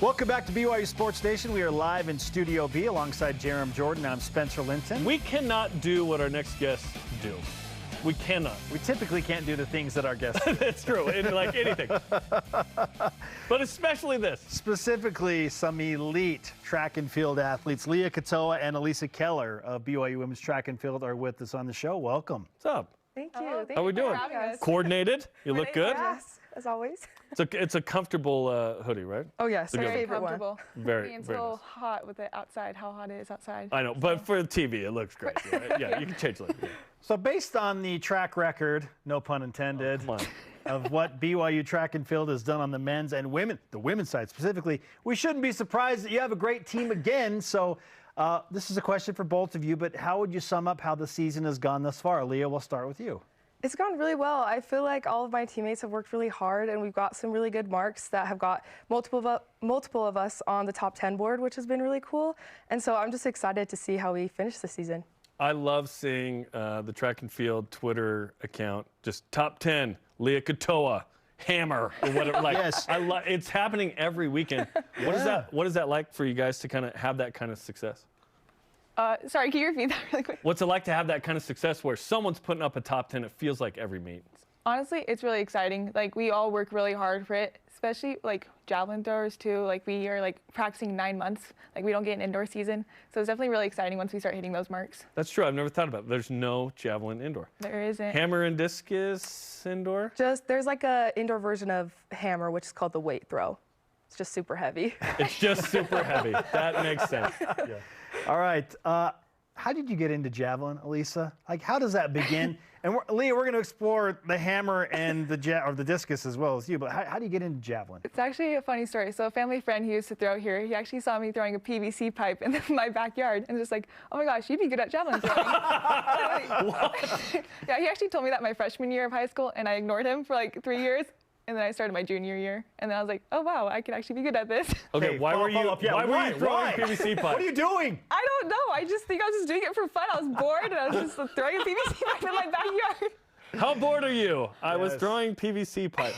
Welcome back to BYU Sports Nation. We are live in Studio B alongside Jerem Jordan. I'm Spencer Linton. We cannot do what our next guests do. We cannot. We typically can't do the things that our guests do. That's true, like anything. But especially this. Specifically, some elite track and field athletes. Leah Katoa and Alysa Keller of BYU Women's Track and Field are with us on the show. Welcome. What's up? Thank you. How we doing? Coordinated? You look good? Yes, as always. It's a comfortable hoodie, right? Oh, yes. It's Our very favorite one. comfortable. Very, It's very a little nice. hot with it outside, how hot it is outside. I know, but for the TV, it looks great. Right? Yeah, you can change it. Yeah. So based on the track record, no pun intended, Come on. of what BYU Track and Field has done on the men's and the women's side specifically, we shouldn't be surprised that you have a great team again. So this is a question for both of you, but how would you sum up how the season has gone thus far? Leah, we'll start with you. It's gone really well. I feel like all of my teammates have worked really hard, and we've got some really good marks that have got multiple of us on the top 10 board, which has been really cool. And so I'm just excited to see how we finish the season. I love seeing the Track and Field Twitter account, just top 10, Leah Katoa, hammer, or whatever. Like, Yes. It's happening every weekend. What is that like for you guys to kind of have that kind of success? Sorry, can you repeat that really quick? What's it like to have that kind of success where someone's putting up a top 10, it feels like every meet? Honestly, it's really exciting. Like, we all work really hard for it, especially like javelin throwers too. Like, we are like practicing 9 months. Like, we don't get an indoor season. So it's definitely really exciting once we start hitting those marks. That's true. I've never thought about it. There's no javelin indoor. There isn't. Hammer and discus indoor? There's like a indoor version of hammer, which is called the weight throw. It's just super heavy. It's just super heavy. That makes sense. Yeah. All right. How did you get into javelin, Alysa? Like, how does that begin? And Leah, we're going to explore the hammer and the discus as well as you. But how do you get into javelin? It's actually a funny story. So a family friend who used to throw here, he actually saw me throwing a PVC pipe in my backyard and just like, oh my gosh, you'd be good at javelin throwing. Yeah, he actually told me that my freshman year of high school, and I ignored him for like 3 years. And then I started my junior year, and then I was like, oh wow, I could actually be good at this. Okay, why were you throwing PVC pipe? What are you doing? I don't know. I just think I was just doing it for fun. I was bored, and I was just throwing a PVC pipe in my backyard. How bored are you? I was Yes. throwing PVC pipe.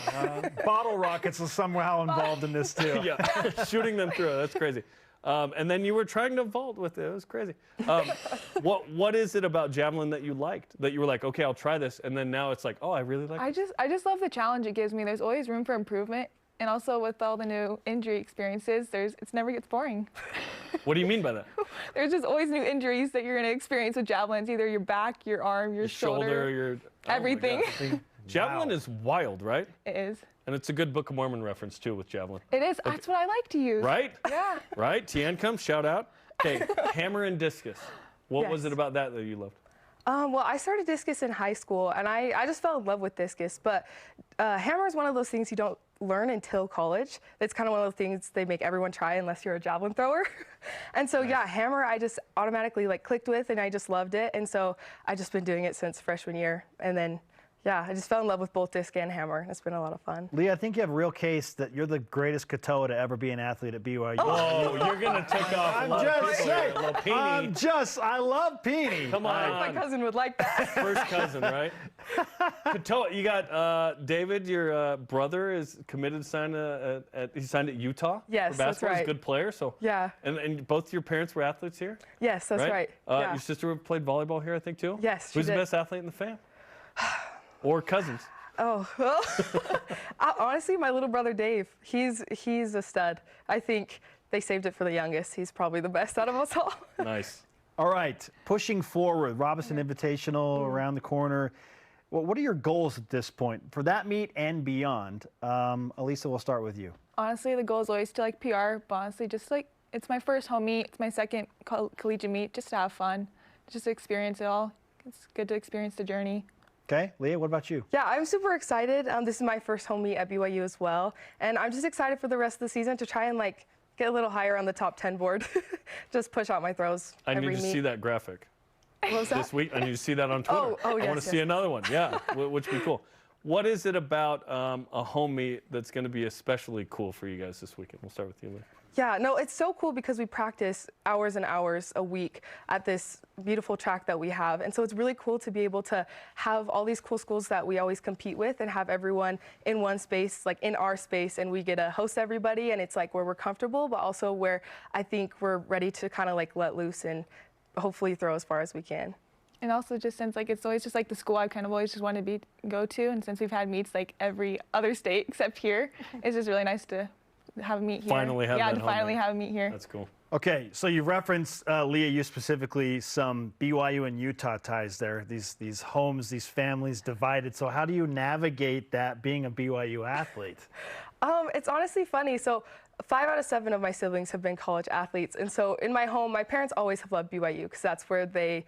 Bottle rockets are somehow involved in this too. Yeah, shooting them through. That's crazy. And then you were trying to vault with it. It was crazy. What is it about javelin that you liked? That you were like, okay, I'll try this, and then now it's like, oh, I really like it. I just love the challenge it gives me. There's always room for improvement, and also with all the new injury experiences, it never gets boring. What do you mean by that? There's just always new injuries that you're going to experience with javelins, either your back, your arm, your shoulder, your everything. Oh my God. Javelin is wild, right? It is. And it's a good Book of Mormon reference too with javelin. It is. That's what I like to use. Right? Yeah. Right? Tian comes, shout out. Okay, hammer and discus. What was Yes. it about that you loved? Well, I started discus in high school, and I just fell in love with discus. But hammer is one of those things you don't learn until college. It's kind of one of those things they make everyone try unless you're a javelin thrower. And so, yeah, hammer I just automatically like clicked with, and I just loved it. And so I just been doing it since freshman year. And then, yeah, I just fell in love with both disc and hammer. It's been a lot of fun. Leah, I think you have a real case that you're the greatest Katoa to ever be an athlete at BYU. Oh, you're going to take off I'm a lot of just people here. saying. A little peenie. I love Peony. Come My on. cousin would like that. First cousin, right? Katoa, you got David, your brother, is committed to sign he signed at Utah Yes, for that's basketball. He's right. a good player. So Yeah. And both your parents were athletes here? Yes, that's right. Yeah. Your sister played volleyball here, I think, too? Yes, she Who's the did. best athlete in the fam? Or cousins? Oh, well, honestly, my little brother Dave, he's a stud. I think they saved it for the youngest. He's probably the best out of us all. Nice. All right, pushing forward, Robinson Invitational around the corner. Well, what are your goals at this point for that meet and beyond? Alysa, we'll start with you. Honestly, the goal is always to like PR, but honestly, just like it's my first home meet, it's my second collegiate meet, just to have fun, just to experience it all. It's good to experience the journey. Okay, Leah, what about you? Yeah, I'm super excited. This is my first home meet at BYU as well, and I'm just excited for the rest of the season to try and like get a little higher on the top 10 board. Just push out my throws. I every need to meet. see that graphic What was that? this week. I need to see that on Twitter. Oh, I want yes, to see yes. another one. Yeah, which would be cool. What is it about a home meet that's going to be especially cool for you guys this weekend? We'll start with you, Lee. Yeah, no, it's so cool because we practice hours and hours a week at this beautiful track that we have. And so it's really cool to be able to have all these cool schools that we always compete with and have everyone in one space, like in our space, and we get to host everybody. And it's like where we're comfortable, but also where I think we're ready to kind of like let loose and hopefully throw as far as we can. And also just since like it's always just like the school I kind of always just wanted to go to, and since we've had meets like every other state except here, it's just really nice to have a meet here. Finally have that to home finally meet. have a meet here. That's cool. Okay, so you referenced, Leah, you specifically, some BYU and Utah ties there, these homes, these families divided. So how do you navigate that being a BYU athlete? It's honestly funny. So 5 out of 7 of my siblings have been college athletes. And so in my home, my parents always have loved BYU because that's where they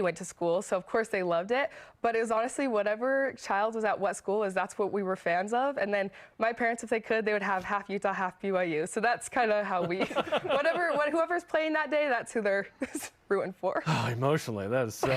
went to school. So of course they loved it. But it was honestly whatever child was at what school that's what we were fans of. And then my parents, if they could, they would have half Utah, half BYU. So that's kind of how we, whoever's playing that day, that's who they're rooting for. Oh, emotionally, that is so.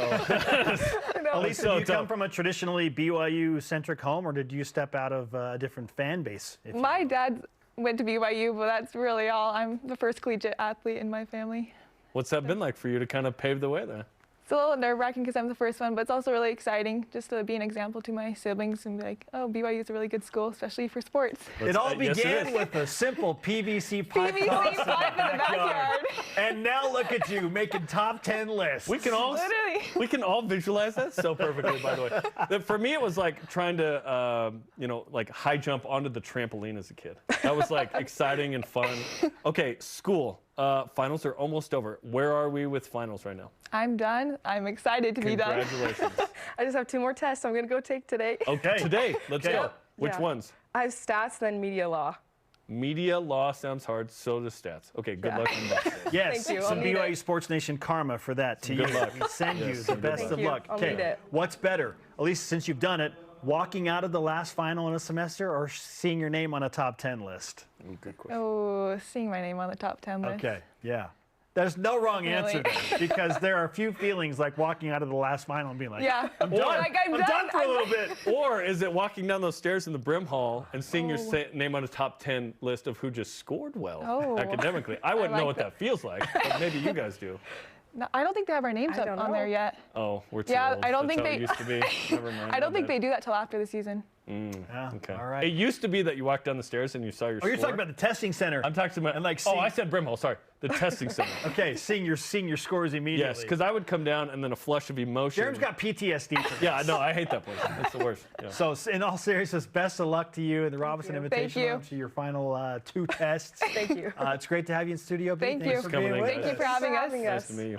Alysa, so do you come tough. from a traditionally BYU-centric home, or did you step out of a different fan base? if you My will? dad went to BYU, but that's really all. I'm the first collegiate athlete in my family. What's that been like for you to kind of pave the way there? It's a little nerve-wracking because I'm the first one, but it's also really exciting just to be an example to my siblings and be like, oh, BYU is a really good school, especially for sports. It all Yes, it began is. with a simple PVC pipe PVC toss in pipe in the backyard. And now look at you making top 10 lists. We can all Literally. we can all visualize that so perfectly. By the way, for me, it was like trying to like high jump onto the trampoline as a kid. That was like exciting and fun. Okay, school. Finals are almost over. Where are we with finals right now? I'm done. I'm excited to be done. Congratulations. I just have 2 more tests I'm going to go take today. Okay, today. Let's Okay. go. Which Yeah. ones? I have stats, then media law. Media law sounds hard. So does stats. Okay, good luck in that. Yes, Thank you. some I'll need BYU it. Sports Nation karma for that to Good you. luck. We send you Yes, the good best luck. of Thank you. luck. I'll need it. What's better, at least since you've done it, walking out of the last final in a semester or seeing your name on a top 10 list? Ooh, good question. Oh, seeing my name on the top 10 list. Okay, yeah. There's no wrong answer Really? there because there are a few feelings like walking out of the last final and being like, Yeah. I'm done. Like, I'm done done. for a little bit. Or is it walking down those stairs in the Brim Hall and seeing your name on a top 10 list of who just scored well Oh. academically? I wouldn't know like what that feels like, but maybe you guys do. No, I don't think they have our names I up don't on there know. yet. Oh, we're too Yeah, old. I don't That's think how they- it used to be. Never mind. I don't think they do that till after the season. Yeah, Okay. all right. It used to be that you walked down the stairs and you saw your Oh, score. you're talking about the testing center. I'm talking about. And like oh, seeing- I said Brim Hall. Sorry, the testing center. Okay, seeing your scores immediately. Yes, because I would come down and then a flush of emotion. Jerem's got PTSD from Yeah, no, I hate that place. It's the worst. Yeah. So in all seriousness, best of luck to you in the Robinson you. Invitation Thank you. Room to your final 2 tests. Thank you. It's great to have you in studio. B. Thank Thanks you. for Coming being in, with guys. Thank you for having us. Nice to meet you.